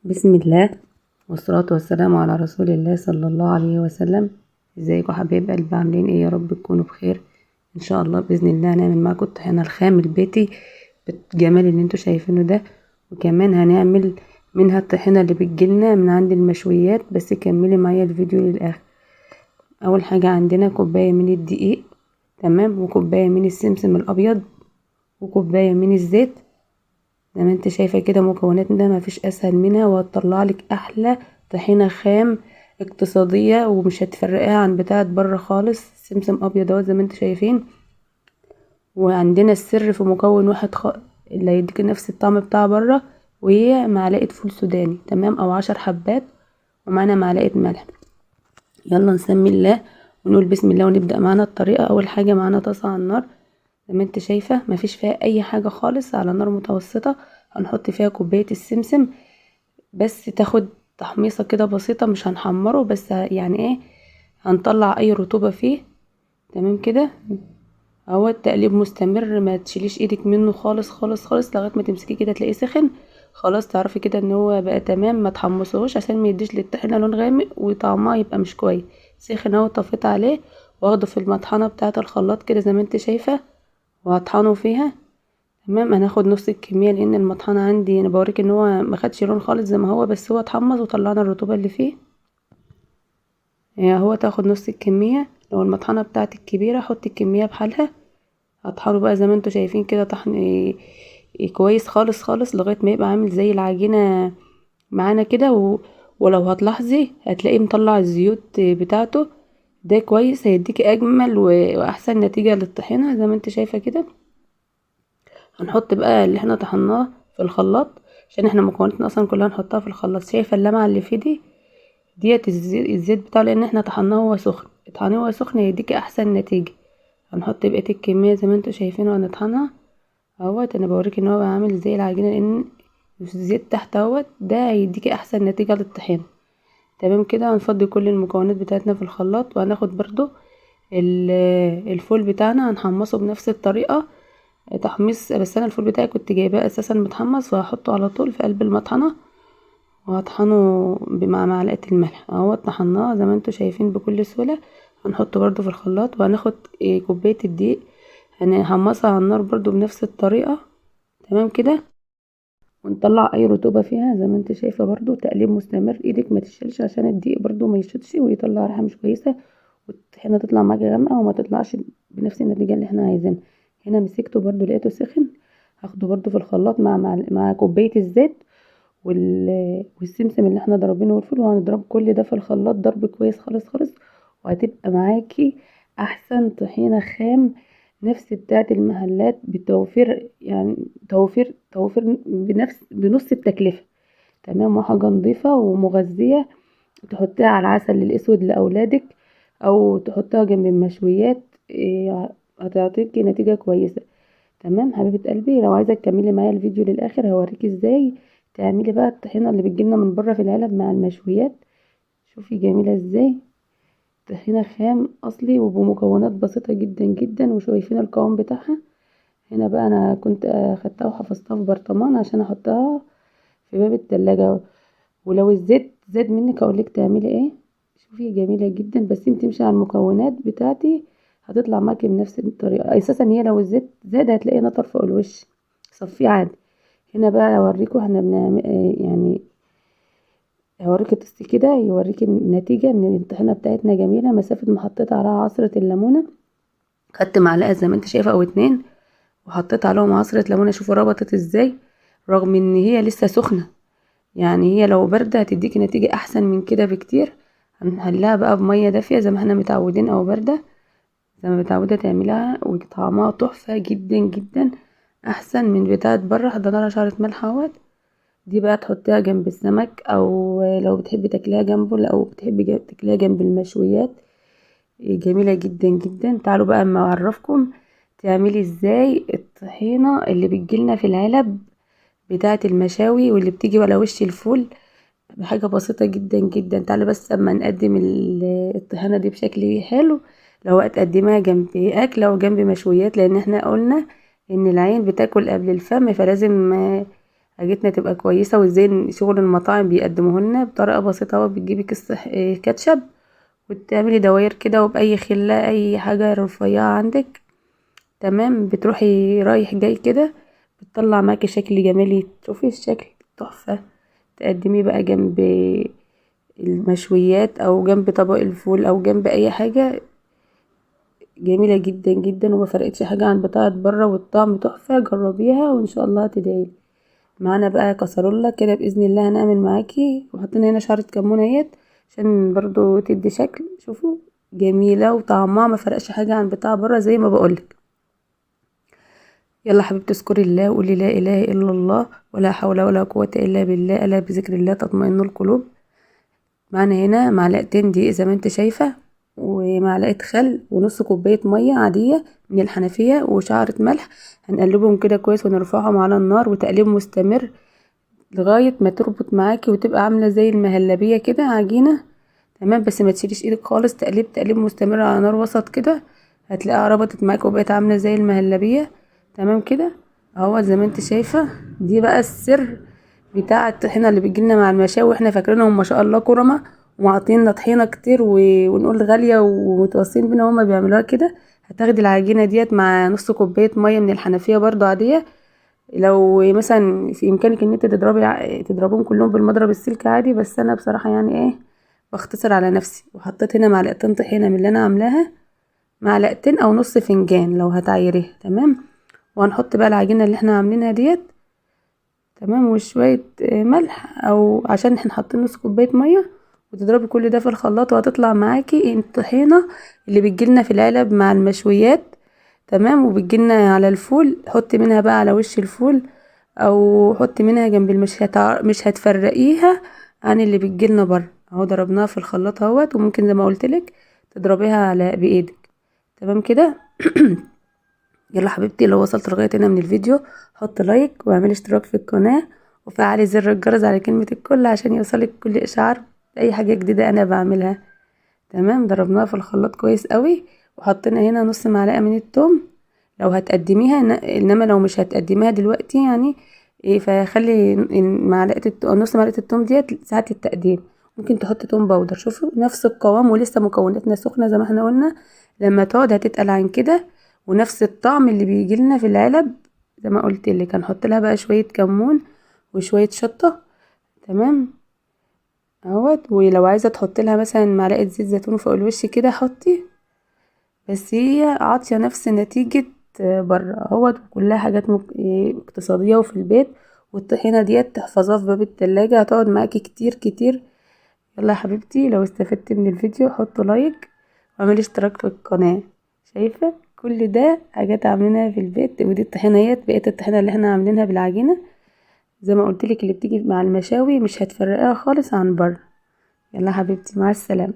بسم الله والصلاة والسلام على رسول الله صلى الله عليه وسلم. ازيكم حبايب قلبي، عاملين ايه؟ يا رب تكونوا بخير ان شاء الله. باذن الله هنعمل معاكم الطحينه الخام البيتي بالجمال اللي انتوا شايفينه ده، وكمان هنعمل منها الطحينه اللي بتجيلنا من عند المشويات. بس كملي معايا الفيديو للاخر. اول حاجه عندنا كوبايه من الدقيق، تمام، وكوبايه من السمسم الابيض، وكوبايه من الزيت. زي ما انت شايفه كده مكوناتنا مفيش اسهل منها، وهتطلع لك احلى طحينه خام اقتصاديه، ومش هتفرقها عن بتاعه بره خالص. سمسم ابيض اهو زي ما انت شايفين. وعندنا السر في مكون واحد اللي هيديك نفس الطعم بتاع بره، وهي معلقه فول سوداني، تمام، او 10 حبات، ومعانا معلقه ملح. يلا نسمي الله ونقول بسم الله ونبدا معانا الطريقه. اول حاجه معانا طاسه على النار، زي ما انت شايفه مفيش فيها اي حاجه خالص، على نار متوسطه. هنحط فيها كوبايه السمسم، بس تاخد تحميصه كده بسيطه، مش هنحمره بس يعني ايه، هنطلع اي رطوبه فيه. تمام كده. اهو التقليب مستمر، ما تشيليش ايدك منه خالص خالص خالص لغايه ما تمسكيه كده تلاقيه سخن. خلاص تعرفي كده ان هو بقى تمام. ما تحمصوش عشان ما يديش للطحينه لون غامق وطعمها يبقى مش كويس. سخن اهو، طفيت عليه واخده في المطحنه بتاعه الخلاط كده زي ما انت شايفه، وهطحنه فيها. تمام، انا هاخد نص الكميه لان المطحنه عندي انا بوريك ان هو ما خدش لون خالص زي ما هو، بس هو اتحمص وطلعنا الرطوبه اللي فيه. هو تاخد نص الكميه. لو المطحنه بتاعتك كبيره حطي الكميه بحالها. هطحنه بقى زي ما انتوا شايفين كده طحن كويس خالص خالص لغايه ما يبقى عامل زي العجينه معانا كده ولو هتلاحظي هتلاقيه مطلع الزيوت بتاعته. ده كويس، هيديكي اجمل واحسن نتيجه للطحينه زي ما انت شايفه كده. هنحط بقى اللي احنا طحناه في الخلاط، عشان احنا مكوناتنا اصلا كلها نحطها في الخلاط. شايفه اللمعه اللي في ديت الزيت بتاعه، لان احنا طحناه وهو سخن. طحناه وهو سخن هيديكي احسن نتيجه. هنحط بقيه الكميه زي ما انتوا شايفين وهنطحنها اهوت. انا بوريك ان هو بقى عامل زي العجينه، لان الزيت تحت اهوت ده هيديكي احسن نتيجه للطحينه. تمام كده. هنفضي كل المكونات بتاعتنا في الخلاط، وهناخد برضو الفول بتاعنا هنحمصه بنفس الطريقه تحميص. بس انا الفول بتاعي كنت جايباه اساسا متحمص، وهحطه على طول في قلب المطحنه وهطحنه مع معلقه الملح اهو. طحناه زي ما انتوا شايفين بكل سهوله. هنحطه برضو في الخلاط، وهناخد كوبايه الدقيق هنحمصها على النار برضو بنفس الطريقه. تمام كده. ونطلع اي رطوبه فيها زي ما انت شايفه. برضو تقليب مستمر، ايدك ما تشيلش عشان الدقيق برضو ما يشطش ويطلع ريحه مش كويسه، والطحينه تطلع معاكي غامقه وما تطلعش بنفس النتيجه اللي احنا عايزينها. هنا مسكته برضو لقيته سخن، هاخده برضو في الخلاط مع كوبايه الزيت والسمسم اللي احنا ضربينه والفول، وهنضرب كل ده في الخلاط ضرب كويس خالص خالص. وهتبقى معاكي احسن طحينه خام، نفس بتاعه المحلات بتوفير، يعني توفير بنص التكلفه. تمام، وحاجه نظيفه ومغذيه. تحطيها على العسل الاسود لاولادك، او تحطها جنب المشويات. هتعطيكي نتيجه كويسه. تمام حبيبه قلبي، لو عايزه تكملي معايا الفيديو للاخر هوريكي ازاي تعملي بقى الطحينه اللي بتجيلنا من بره في العلب مع المشويات. شوفي جميله ازاي، طحينه خام اصلي وبمكونات بسيطه جدا جدا، وشايفين القوام بتاعها. هنا بقى انا كنت اخدتها وحفظتها في برطمان عشان احطها في باب التلاجة. ولو الزيت زاد منك اقولك تعملي ايه. شوفي جميله جدا، بس انت تمشي على المكونات بتاعتي هتطلع معاكي بنفس الطريقه. اساسا هي لو الزيت زاد هتلاقيه نطر فوق الوش، صفيه عادي. هنا بقى اوريكم احنا بنعمل يعني هوريكي تست كده يوريكي النتيجه ان الطحينه بتاعتنا جميله. مسافه ما حطيت عليها عصره الليمونه، خدت معلقه زي ما انت شايفه او اتنين، وحطيت عليهم عصره ليمونه. شوفوا ربطت ازاي رغم ان هي لسه سخنه. يعني هي لو باردة هتديكي نتيجة احسن من كده بكتير. هنحلها بقى بمية دافية زي ما احنا متعودين، او باردة زي ما متعودة تعملها، وطعمها تحفة جدا جدا، احسن من بتاعة بره. حطينا لها شعرة ملح اهوت. دي بقى تحطيها جنب السمك، او لو بتحبي تاكليها جنبه، او بتحبي تاكليها جنب المشويات. جميلة جدا جدا. تعالوا بقى اما اعرفكم تعملي ازاي الطحينة اللي بتجيلنا في العلب بتاعة المشاوي، واللي بتيجي على وش الفول، بحاجة بسيطة جدا جدا. تعالى بس اما نقدم الطحينة دي بشكل حلو. لو هتقدمها جنب اكل او جنب مشويات، لان احنا قلنا ان العين بتاكل قبل الفم، فلازم حاجتنا تبقى كويسة. وازاي شغل المطاعم بيقدموه لنا بطريقة بسيطة اهو. بتجيبي كيس كاتشب وتعملي دواير كده، وبأي خلة اي حاجة رفيعة عندك، تمام، بتروحي رايح جاي كده، بتطلع معاكي شكل جمالي. تشوفي الشكل تحفة. تقدميه بقى جنب المشويات او جنب طبق الفول او جنب اي حاجة، جميلة جدا جدا وما فرقتش حاجة عن بتاعة بره، والطعم تحفة. جربيها وان شاء الله هتدعيلي. معانا بقى كسرولة كده باذن الله هنعمل معاكي، وحطينا هنا شعرة كمون اهيت عشان برضو تدي شكل. شوفوا جميلة وطعمها ما فرقش حاجة عن بتاع بره زي ما بقولك. يلا حبيبتي اذكري الله وقولي لا اله الا الله ولا حول ولا قوة الا بالله، الا بذكر الله تطمئن القلوب. معانا هنا معلقتين دقيق زي ما انت شايفة، ومعلقة خل، ونص كوباية مية عادية من الحنفية، وشعرة ملح. هنقلبهم كده كويس ونرفعهم على النار، وتقليب مستمر لغاية ما تربط معاكي وتبقى عاملة زي المهلبية كده عجينة، تمام. بس ما تشيليش ايدك خالص، تقليب مستمر على نار وسط كده، هتلاقيها ربطت معاكي وبقت عاملة زي المهلبية، تمام كده اهو زي ما انت شايفة. دي بقى السر بتاع الطحينة اللي بتجيلنا مع المشاوي، واحنا فاكرينهم ما شاء الله كرمة ومعطينا طحينة كتير ونقول غالية ومتوصين بينا، هما بيعملوها كده. هتاخدي العجينة ديت مع نص كوباية مية من الحنفية برضو عادية. لو مثلا في امكانك ان انت تضربهم كلهم بالمضرب السلك عادي، بس انا بصراحة يعني ايه بختصر على نفسي. وحطيت هنا معلقتين طحينة من اللي انا عاملاها، معلقتين او نص فنجان لو هتعيريها، تمام. وهنحط بقى العجينة اللي احنا عاملينها ديت، تمام، وشوية ملح، او عشان احنا حاطين نص كوباية مية. وتضربي كل ده في الخلاط، وهتطلع معاكي الطحينة اللي بتجيلنا في العلب مع المشويات، تمام. وبتجيلنا على الفول، حطي منها بقى على وش الفول، او حطي منها جنب مش هتفرقيها عن اللي بتجيلنا بره. اهو ضربناها في الخلاط اهوت، وممكن زي ما قلتلك تضربيها على بايدك، تمام كده. يلا حبيبتي لو وصلت لغايه هنا من الفيديو، حط لايك واعملي اشتراك في القناه، وفعلي زر الجرس على كلمه الكل عشان يوصلك كل اشعار باي حاجه جديده انا بعملها، تمام. ضربناها في الخلاط كويس قوي، وحطينا هنا نص معلقه من الثوم لو هتقدميها، انما لو مش هتقدميها دلوقتي يعني إيه، فخلي نص معلقه الثوم ديت ساعه التقديم. ممكن تحطي توم باودر. شوفوا نفس القوام ولسه مكوناتنا سخنه زي ما احنا قلنا، لما تقعد هتتقل عن كده، ونفس الطعم اللي بيجي لنا في العلب زي ما قلت لك. هنحط لها بقى شويه كمون وشويه شطه، تمام اهوت. ولو عايزه تحط لها مثلا معلقه زيت زيتون فوق الوش كده حطي، بس هي عاطيه نفس نتيجه بره اهوت. كلها حاجات اقتصاديه وفي البيت. والطحينه ديت تحفظها في باب التلاجة، هتقعد معاكي كتير كتير. يلا يا حبيبتي لو استفدت من الفيديو حطوا لايك واعملي اشتراك في القناه. شايفه كل ده حاجات عاملينها في البيت. ودي الطحينيات، بقيت الطحينه اللي احنا عاملينها بالعجينه زي ما قلتلك اللي بتيجي مع المشاوي، مش هتفرقها خالص عن بره. يلا حبيبتي مع السلامه.